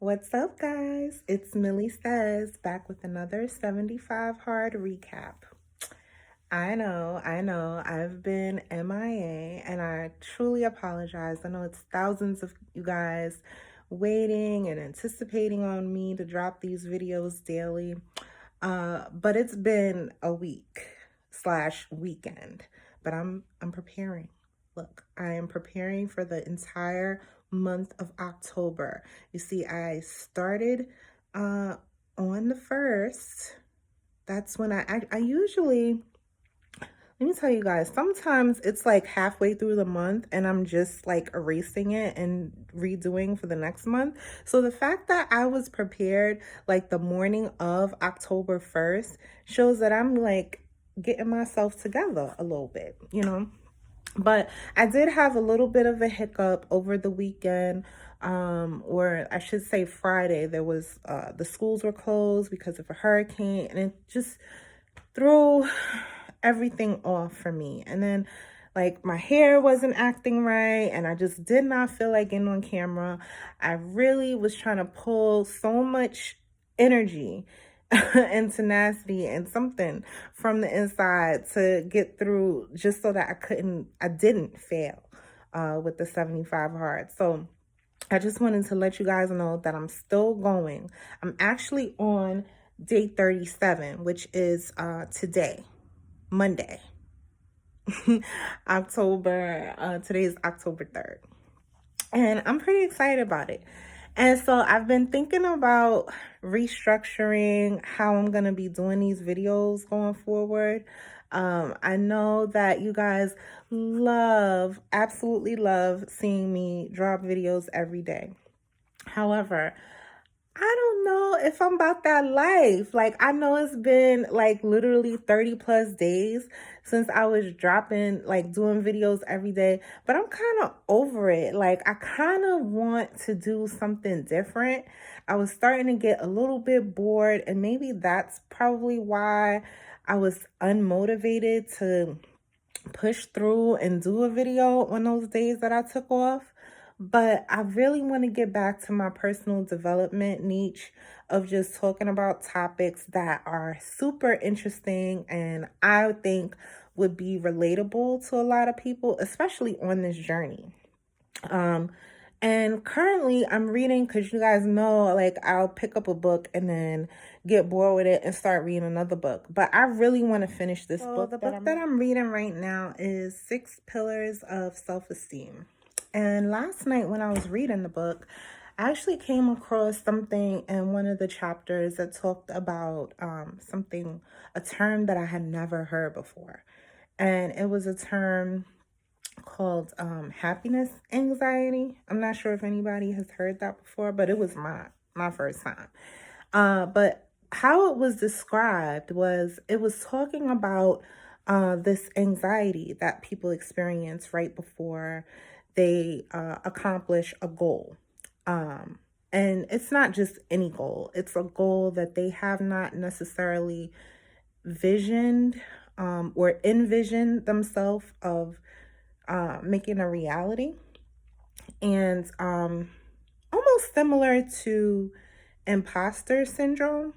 What's up, guys? It's Millie Says back with another 75 Hard recap. I know, I've been MIA and I truly apologize. I know it's thousands of you guys waiting and anticipating on me to drop these videos daily. But it's been a week slash weekend, but I'm preparing. Look, I am preparing for the entire month of October. You see, I started uh on the 1st. That's when I usually, let me tell you guys, sometimes it's like halfway through the month and I'm just like erasing it and redoing for the next month. So the fact that I was prepared like the morning of October 1st shows that I'm like getting myself together a little bit. But I did have a little bit of a hiccup over the weekend, or I should say Friday. There was the schools were closed because of a hurricane, and it just threw everything off for me. And then like my hair wasn't acting right and I just did not feel like getting on camera. I really was trying to pull so much energy and tenacity and something from the inside to get through, just so that I didn't fail with the 75 hard. So I just wanted to let you guys know that I'm still going. I'm actually on day 37, which is today, Monday. Today is October 3rd. And I'm pretty excited about it. And so I've been thinking about restructuring how I'm going to be doing these videos going forward. I know that you guys absolutely love seeing me drop videos every day. However, I don't know if I'm about that life. Like, I know it's been like literally 30 plus days since I was doing videos every day, but I'm kind of over it. Like, I kind of want to do something different. I was starting to get a little bit bored, and maybe that's probably why I was unmotivated to push through and do a video on those days that I took off. But I really want to get back to my personal development niche of just talking about topics that are super interesting and I think would be relatable to a lot of people, especially on this journey. Um, and currently I'm reading, because you guys know, like, I'll pick up a book and then get bored with it and start reading another book. But I really want to finish this book. The book that I'm reading right now is Six Pillars of Self-Esteem. And last night when I was reading the book, I actually came across something in one of the chapters that talked about a term that I had never heard before. And it was a term called happiness anxiety. I'm not sure if anybody has heard that before, but it was my first time. But how it was described was, it was talking about this anxiety that people experience right before they accomplish a goal. And it's not just any goal, it's a goal that they have not necessarily visioned or envisioned themselves of making a reality. And almost similar to imposter syndrome.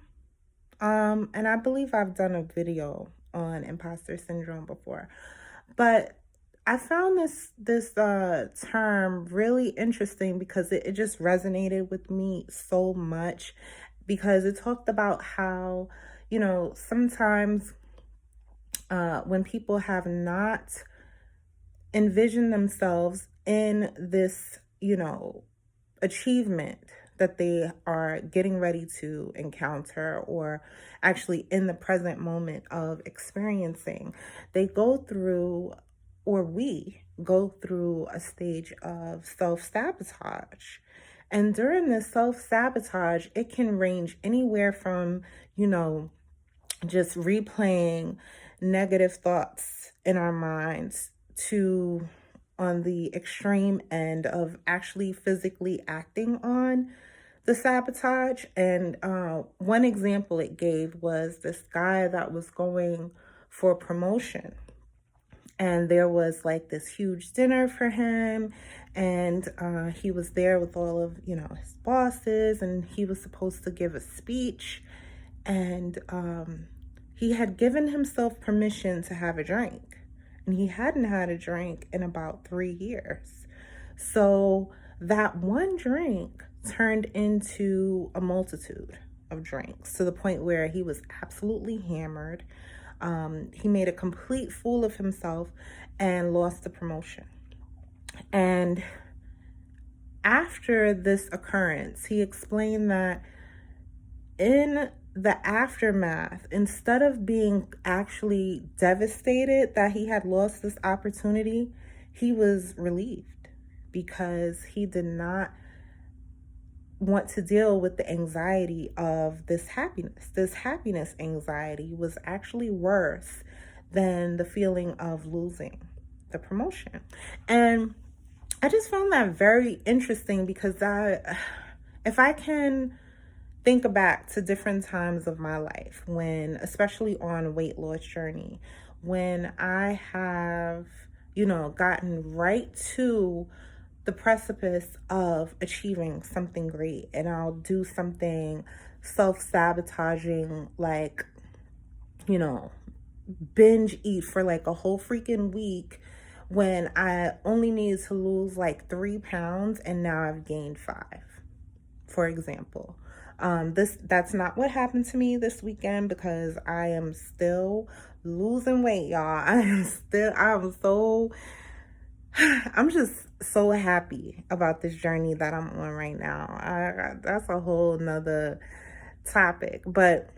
And I believe I've done a video on imposter syndrome before. But I found this term really interesting because it just resonated with me so much, because it talked about how, sometimes when people have not envisioned themselves in this, achievement that they are getting ready to encounter, or actually in the present moment of experiencing, they go through, or we go through, a stage of self-sabotage. And during this self-sabotage, it can range anywhere from, just replaying negative thoughts in our minds to, on the extreme end of actually physically acting on the sabotage. And one example it gave was this guy that was going for promotion. And there was like this huge dinner for him, and he was there with all of, you know, his bosses, and he was supposed to give a speech. And he had given himself permission to have a drink, and he hadn't had a drink in about 3 years. So that one drink turned into a multitude of drinks, to the point where he was absolutely hammered. He made a complete fool of himself and lost the promotion. And after this occurrence, he explained that in the aftermath, instead of being actually devastated that he had lost this opportunity, he was relieved, because he did not want to deal with the anxiety of this happiness. This happiness anxiety was actually worse than the feeling of losing the promotion. And I just found that very interesting, because if I can think back to different times of my life, when, especially on a weight loss journey, when I have, you know, gotten right to the precipice of achieving something great, and I'll do something self-sabotaging, like, you know, binge eat for like a whole freaking week, when I only needed to lose like 3 pounds and now I've gained 5, for example. That's not what happened to me this weekend, because I am still losing weight, y'all. I'm just so happy about this journey that I'm on right now. That's a whole nother topic. But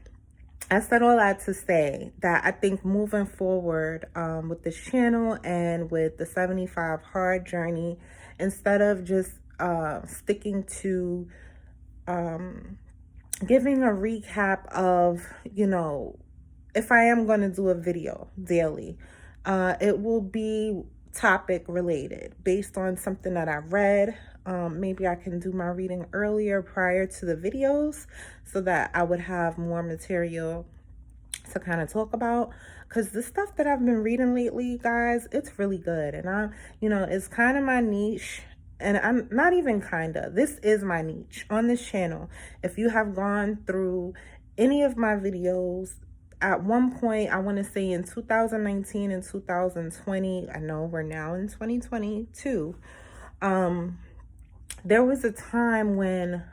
I said all that to say that I think moving forward, with this channel and with the 75 hard journey, instead of just sticking to giving a recap of, you know, if I am going to do a video daily, it will be topic related, based on something that I read. Maybe I can do my reading earlier prior to the videos, so that I would have more material to kind of talk about. Because the stuff that I've been reading lately, guys, it's really good. And you know, it's kind of my niche. And I'm not even this is my niche on this channel. If you have gone through any of my videos, at one point, I want to say in 2019 and 2020, I know we're now in 2022, there was a time when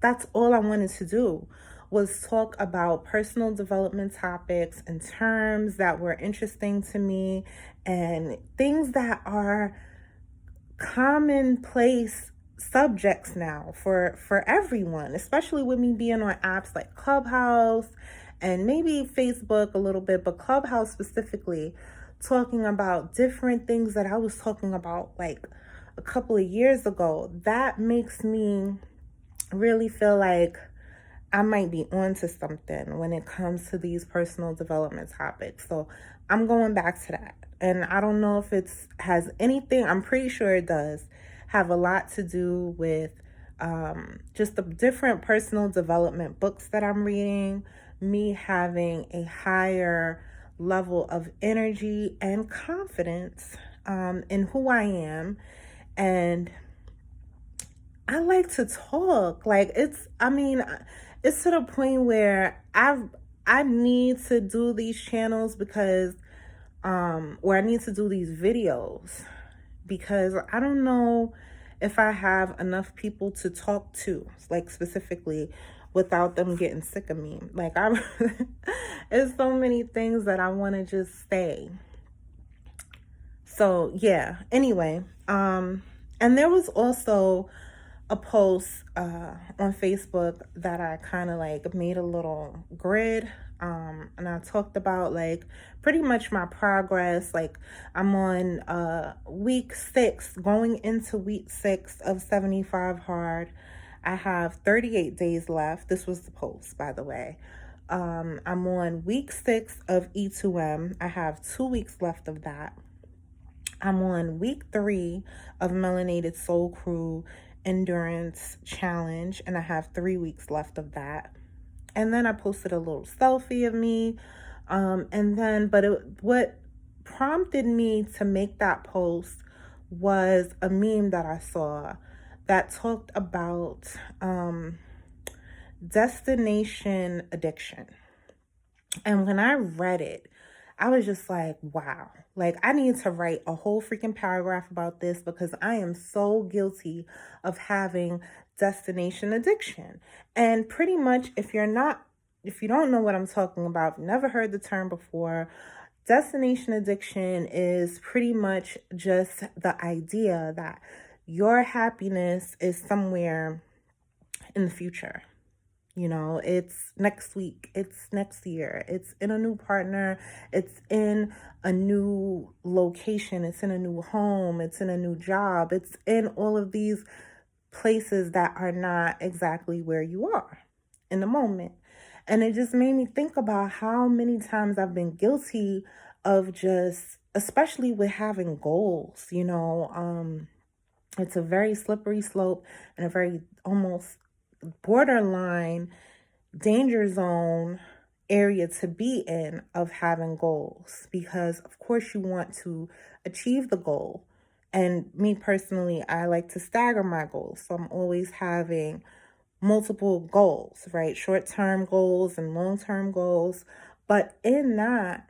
that's all I wanted to do, was talk about personal development topics and terms that were interesting to me, and things that are commonplace subjects now for everyone, especially with me being on apps like Clubhouse and maybe Facebook a little bit, but Clubhouse specifically, talking about different things that I was talking about like a couple of years ago. That makes me really feel like I might be onto something when it comes to these personal development topics. So I'm going back to that. And I don't know if has anything, I'm pretty sure it does have a lot to do with just the different personal development books that I'm reading, me having a higher level of energy and confidence in who I am. And I like to talk. Like, it's to the point where I need to do these channels because or I need to do these videos, because I don't know if I have enough people to talk to, like specifically, without them getting sick of me. Like, there's so many things that I want to just say. So yeah, anyway, and there was also a post on Facebook that I kind of like made a little grid, and I talked about like pretty much my progress. Like, I'm on week 6, going into week 6 of 75 hard. I have 38 days left. This was the post, by the way. I'm on week 6 of E2M. I have 2 weeks left of that. I'm on week 3 of Melanated Soul Crew Endurance Challenge, and I have 3 weeks left of that. And then I posted a little selfie of me, and then what prompted me to make that post was a meme that I saw that talked about destination addiction. And when I read it, I was just like, wow, like I need to write a whole freaking paragraph about this because I am so guilty of having destination addiction. And pretty much, if you don't know what I'm talking about, never heard the term before, destination addiction is pretty much just the idea that your happiness is somewhere in the future. You know, it's next week, it's next year, it's in a new partner, it's in a new location, it's in a new home, it's in a new job, it's in all of these places that are not exactly where you are in the moment. And it just made me think about how many times I've been guilty of just, especially with having goals, it's a very slippery slope and a very almost borderline danger zone area to be in of having goals, because of course you want to achieve the goal. And me personally, I like to stagger my goals, so I'm always having multiple goals, right? Short-term goals and long-term goals. But in that,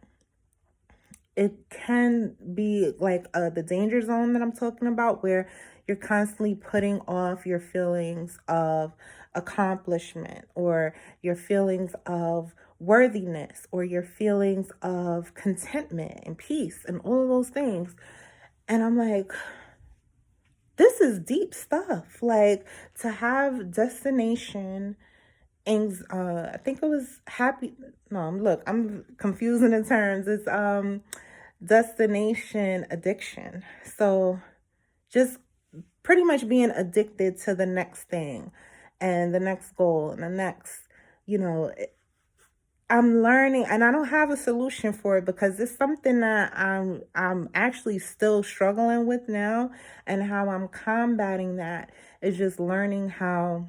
it can be like the danger zone that I'm talking about, where you're constantly putting off your feelings of accomplishment or your feelings of worthiness or your feelings of contentment and peace and all of those things. And I'm like, this is deep stuff. Like, to have destination I think it was happy. No, look, I'm confusing the terms. It's destination addiction. So just pretty much being addicted to the next thing and the next goal and the next, you know, I'm learning, and I don't have a solution for it because it's something that I'm actually still struggling with now, and how I'm combating that is just learning how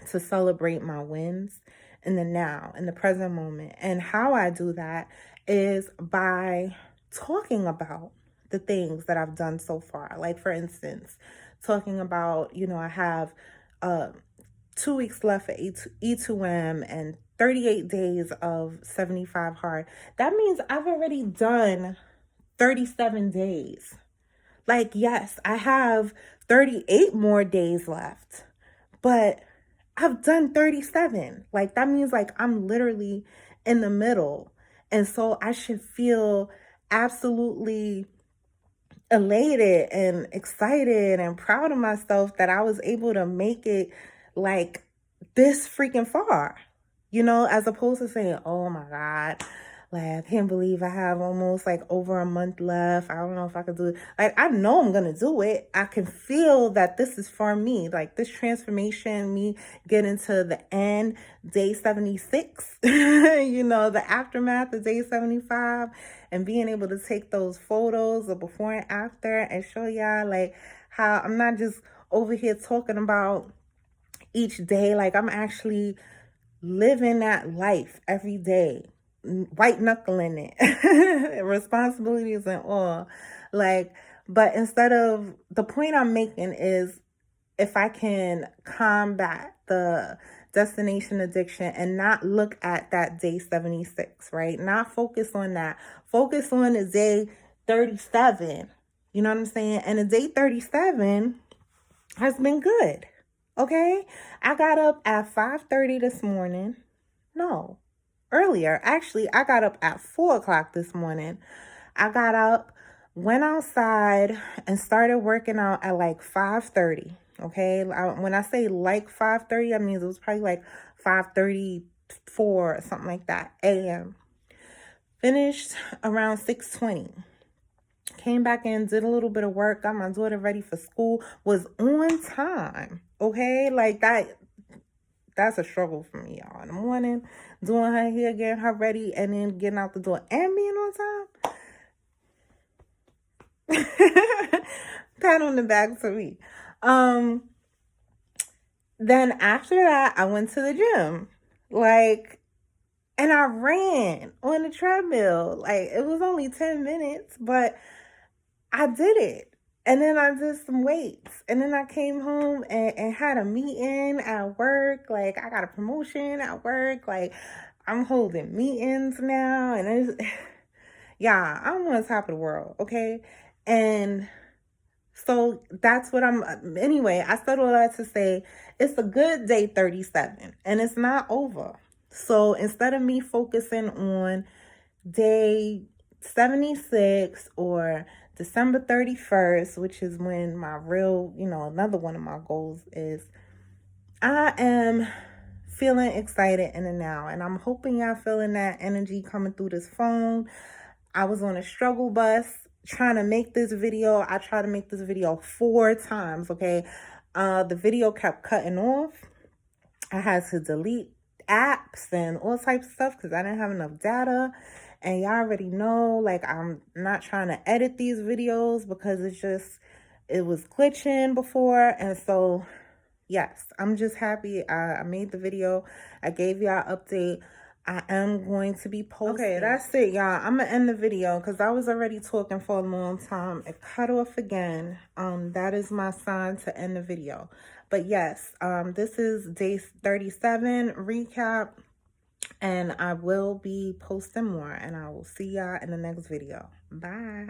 to celebrate my wins in the now, in the present moment. And how I do that is by talking about the things that I've done so far. Like, for instance, talking about, I have 2 weeks left at E2M and 38 days of 75 hard. That means I've already done 37 days. Like, yes, I have 38 more days left, but I've done 37. Like, that means like I'm literally in the middle. And so I should feel absolutely elated and excited and proud of myself that I was able to make it like this freaking far, as opposed to saying, oh my God, like, I can't believe I have almost like over a month left. I don't know if I could do it. Like, I know I'm going to do it. I can feel that this is for me. Like, this transformation, me getting to the end, day 76, the aftermath of day 75, and being able to take those photos of before and after and show y'all like how I'm not just over here talking about each day. Like, I'm actually living that life every day, white knuckling it, responsibilities and all. Like, but instead of, the point I'm making is, if I can combat the destination addiction and not look at that day 76, right? Not focus on that. Focus on the day 37. You know what I'm saying? And the day 37 has been good. Okay? I got up at 5:30 this morning. No, earlier. Actually, I got up at 4 o'clock this morning. I got up, went outside, and started working out at like 5:30. Okay? When I say like 5:30, that means it was probably like 5:34 or something like that, a.m. Finished around 6:20. Came back in, did a little bit of work, got my daughter ready for school, was on time. Okay? Like, that's a struggle for me, y'all. In the morning, doing her hair, getting her ready, and then getting out the door and being on time. Pat on the back for me. Then after that, I went to the gym. Like, And I ran on the treadmill. Like, it was only 10 minutes, but I did it. And then I did some weights. And then I came home and had a meeting at work. Like, I got a promotion at work. Like, I'm holding meetings now. And it's, yeah, I'm on top of the world, okay? And so that's what anyway, I said all that to say it's a good day 37 and it's not over. So instead of me focusing on day 76 or December 31st, which is when my real, another one of my goals is, I am feeling excited in the now. And I'm hoping y'all feeling that energy coming through this phone. I was on a struggle bus trying to make this video. I tried to make this video 4 times, okay? The video kept cutting off. I had to delete apps and all types of stuff because I didn't have enough data. And y'all already know, like, I'm not trying to edit these videos because it was glitching before. And so, yes, I'm just happy I made the video. I gave y'all an update. I am going to be posting. Okay, that's it, y'all. I'm gonna end the video because I was already talking for a long time. It cut off again. That is my sign to end the video. But yes, this is day 37 recap, and I will be posting more, and I will see y'all in the next video. Bye.